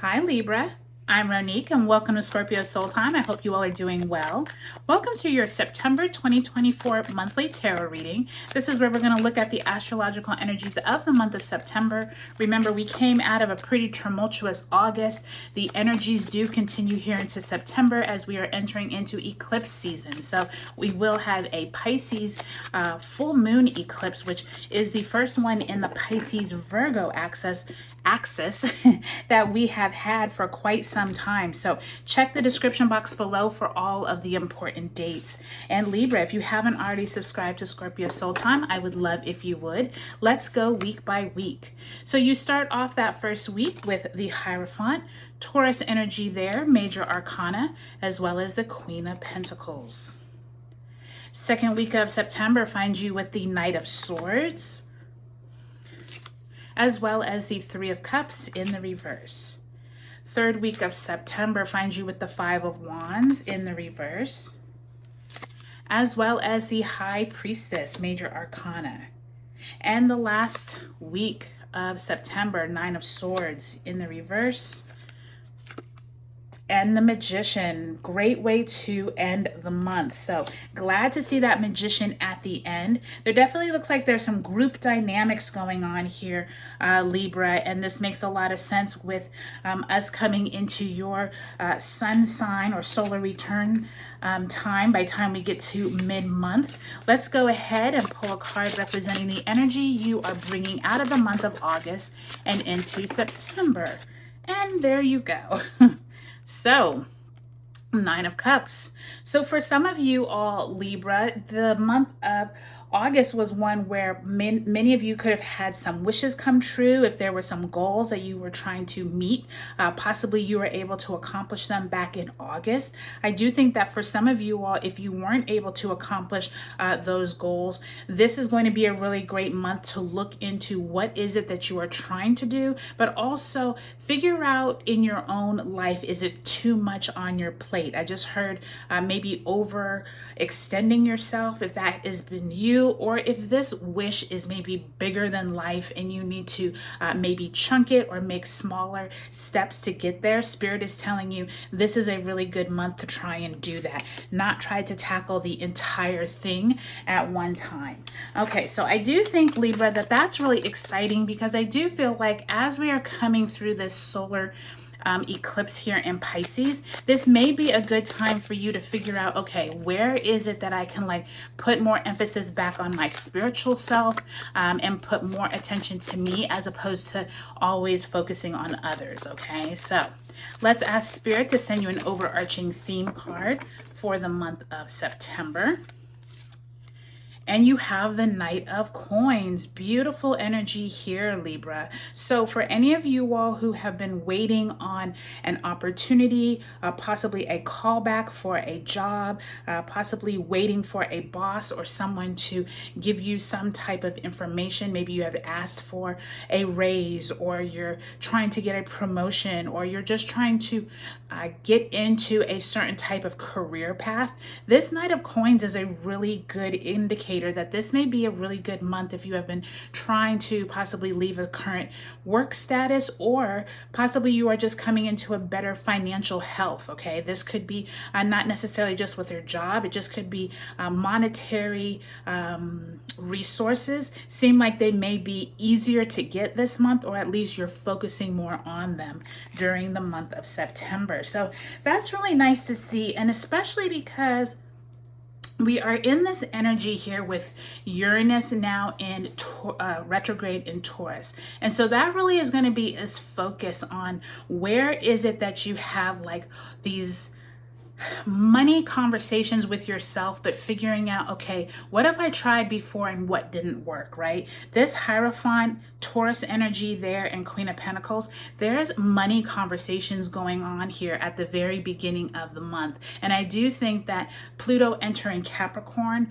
Hi Libra, I'm Ronique and welcome to Scorpio Soul Time. I hope you all are doing well. Welcome to your September 2024 monthly tarot reading. This is where we're going to look at the astrological energies of the month of September. Remember, we came out of a pretty tumultuous August. The energies do continue here into September as we are entering into eclipse season. So we will have a Pisces full moon eclipse, which is the first one in the Pisces Virgo axis that we have had for quite some time. So check the description box below for all of the important dates. And Libra, if you haven't already subscribed to Scorpio Soul Time, I would love if you would. Let's go week by week. So you start off that first week with the Hierophant, Taurus energy there, Major Arcana, as well as the Queen of Pentacles. Second week of September finds you with the Knight of Swords, as well as the Three of Cups in the reverse. Third week of September finds you with the Five of Wands in the reverse, as well as the High Priestess, Major Arcana. And the last week of September, Nine of Swords in the reverse, and the Magician. Great way to end the month. So glad to see that Magician at the end. There definitely looks like there's some group dynamics going on here, Libra, and this makes a lot of sense with us coming into your sun sign or solar return time by the time we get to mid-month. Let's go ahead and pull a card representing the energy you are bringing out of the month of August and into September. And there you go. So, Nine of Cups. So for some of you all, Libra, the month of August was one where many of you could have had some wishes come true. If there were some goals that you were trying to meet, possibly you were able to accomplish them back in August. I do think that for some of you all, if you weren't able to accomplish those goals, this is going to be a really great month to look into what is it that you are trying to do, but also figure out in your own life, is it too much on your plate? I just heard maybe overextending yourself, if that has been you, or if this wish is maybe bigger than life and you need to maybe chunk it or make smaller steps to get there. Spirit is telling you this is a really good month to try and do that, not try to tackle the entire thing at one time. Okay, so I do think, Libra, that that's really exciting because I do feel like as we are coming through this solar eclipse here in Pisces, this may be a good time for you to figure out, okay, where is it that I can like put more emphasis back on my spiritual self and put more attention to me as opposed to always focusing on others. Okay, so let's ask Spirit to send you an overarching theme card for the month of September. And you have the Knight of Coins. Beautiful energy here, Libra. So for any of you all who have been waiting on an opportunity, possibly a callback for a job, possibly waiting for a boss or someone to give you some type of information. Maybe you have asked for a raise, or you're trying to get a promotion, or you're just trying to get into a certain type of career path. This Knight of Coins is a really good indicator that this may be a really good month if you have been trying to possibly leave a current work status, or possibly you are just coming into a better financial health. Okay, this could be not necessarily just with your job, it just could be monetary resources seem like they may be easier to get this month, or at least you're focusing more on them during the month of September. So that's really nice to see, and especially because we are in this energy here with Uranus now in retrograde in Taurus. And so that really is going to be its focus on where is it that you have like these money conversations with yourself, but figuring out, okay, what have I tried before and what didn't work, right? This Hierophant, Taurus energy there, and Queen of Pentacles, there's money conversations going on here at the very beginning of the month. And I do think that Pluto entering Capricorn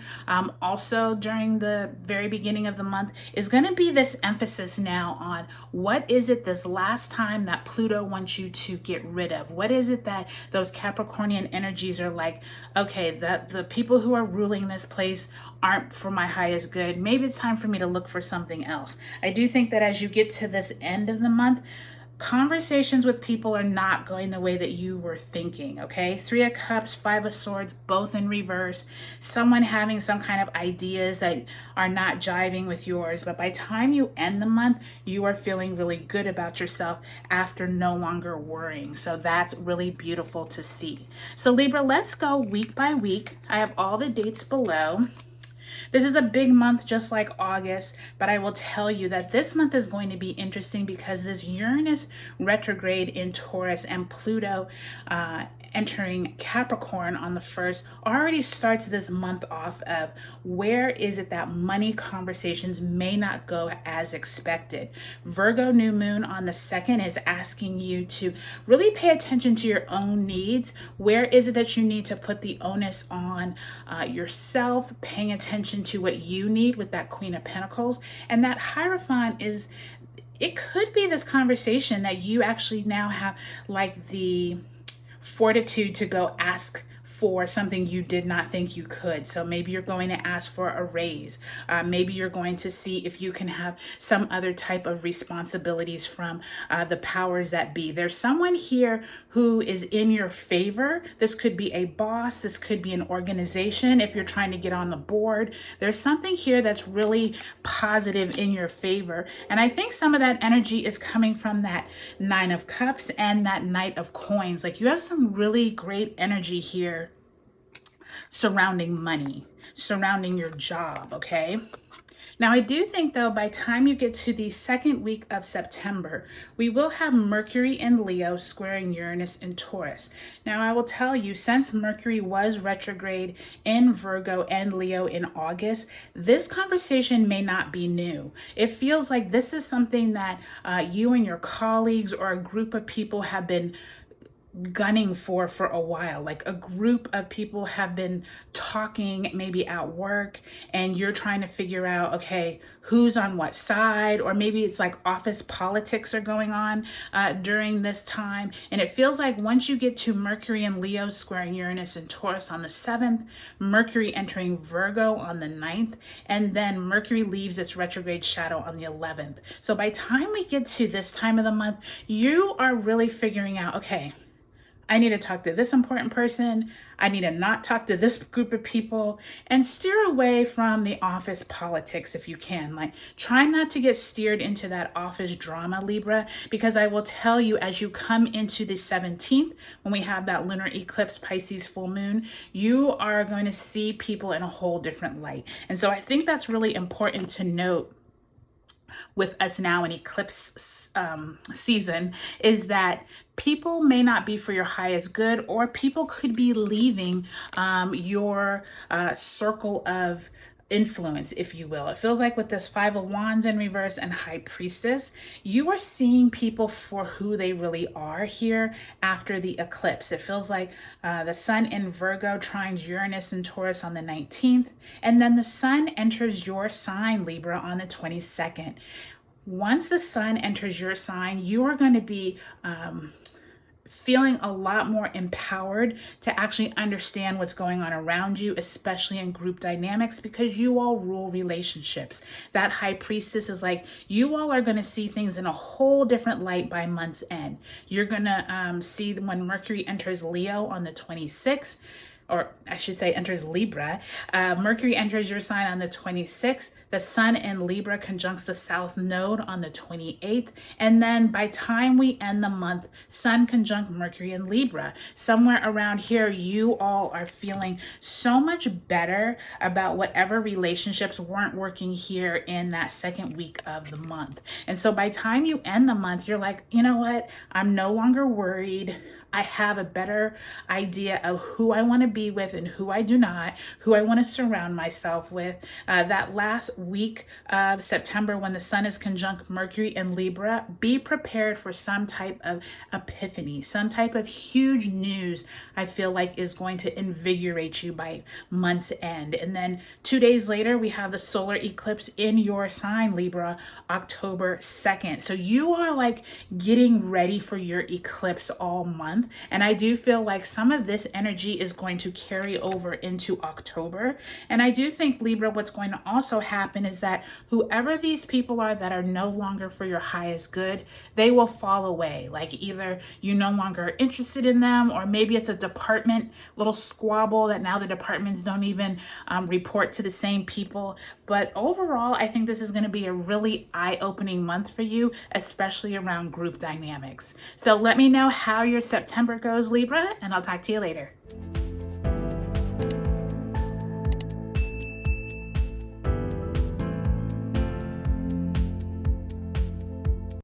also during the very beginning of the month is going to be this emphasis now on what is it this last time that Pluto wants you to get rid of? What is it that those Capricornian energies are like, okay, that the people who are ruling this place aren't for my highest good. Maybe it's time for me to look for something else. I do think that as you get to this end of the month, conversations with people are not going the way that you were thinking, okay? Three of Cups, Five of Swords, both in reverse. Someone having some kind of ideas that are not jiving with yours. But by the time you end the month, you are feeling really good about yourself after no longer worrying. So that's really beautiful to see. So Libra, let's go week by week. I have all the dates below. This is a big month just like August, but I will tell you that this month is going to be interesting because this Uranus retrograde in Taurus and Pluto entering Capricorn on the 1st already starts this month off of where is it that money conversations may not go as expected. Virgo new moon on the 2nd is asking you to really pay attention to your own needs. Where is it that you need to put the onus on yourself, paying attention to what you need with that Queen of Pentacles. And that Hierophant is, it could be this conversation that you actually now have like the fortitude to go ask for something you did not think you could. So maybe you're going to ask for a raise. Maybe you're going to see if you can have some other type of responsibilities from the powers that be. There's someone here who is in your favor. This could be a boss. This could be an organization. If you're trying to get on the board, there's something here that's really positive in your favor. And I think some of that energy is coming from that Nine of Cups and that Knight of Coins. Like you have some really great energy here surrounding money, surrounding your job, okay? Now, I do think, though, by the time you get to the second week of September, we will have Mercury in Leo squaring Uranus in Taurus. Now, I will tell you, since Mercury was retrograde in Virgo and Leo in August, this conversation may not be new. It feels like this is something that you and your colleagues or a group of people have been gunning for a while. Like a group of people have been talking maybe at work and you're trying to figure out, okay, who's on what side, or maybe it's like office politics are going on during this time. And it feels like once you get to Mercury and Leo squaring Uranus and Taurus on the 7th, Mercury entering Virgo on the 9th, and then Mercury leaves its retrograde shadow on the 11th. So by the time we get to this time of the month, you are really figuring out, okay, I need to talk to this important person. I need to not talk to this group of people, and steer away from the office politics if you can. Like, try not to get steered into that office drama, Libra, because I will tell you, as you come into the 17th, when we have that lunar eclipse, Pisces full moon, you are going to see people in a whole different light. And so I think that's really important to note with us now in eclipse season, is that people may not be for your highest good, or people could be leaving your circle of influence, if you will. It feels like with this Five of Wands in reverse and High Priestess, you are seeing people for who they really are here after the eclipse. It feels like the Sun in Virgo trines Uranus and Taurus on the 19th, and then the Sun enters your sign, Libra, on the 22nd. Once the Sun enters your sign, you are going to be feeling a lot more empowered to actually understand what's going on around you, especially in group dynamics, because you all rule relationships. That High Priestess is like, you all are going to see things in a whole different light by month's end. You're going to see when Mercury enters Leo on the 26th, or I should say enters Libra. Mercury enters your sign on the 26th. The Sun in Libra conjuncts the South Node on the 28th. And then by time we end the month, Sun conjunct Mercury in Libra. Somewhere around here, you all are feeling so much better about whatever relationships weren't working here in that second week of the month. And so by time you end the month, you're like, you know what? I'm no longer worried. I have a better idea of who I want to be with and who I do not, who I want to surround myself with. That last week of September, when the Sun is conjunct Mercury in Libra, be prepared for some type of epiphany, some type of huge news I feel like is going to invigorate you by month's end. And then 2 days later, we have the solar eclipse in your sign, Libra, October 2nd. So you are like getting ready for your eclipse all month. month. And I do feel like some of this energy is going to carry over into October. And I do think, Libra, what's going to also happen is that whoever these people are that are no longer for your highest good, they will fall away. Like either you no longer are interested in them, or maybe it's a department little squabble that now the departments don't even report to the same people. But overall, I think this is going to be a really eye-opening month for you, especially around group dynamics. So let me know how your September goes, Libra, and I'll talk to you later.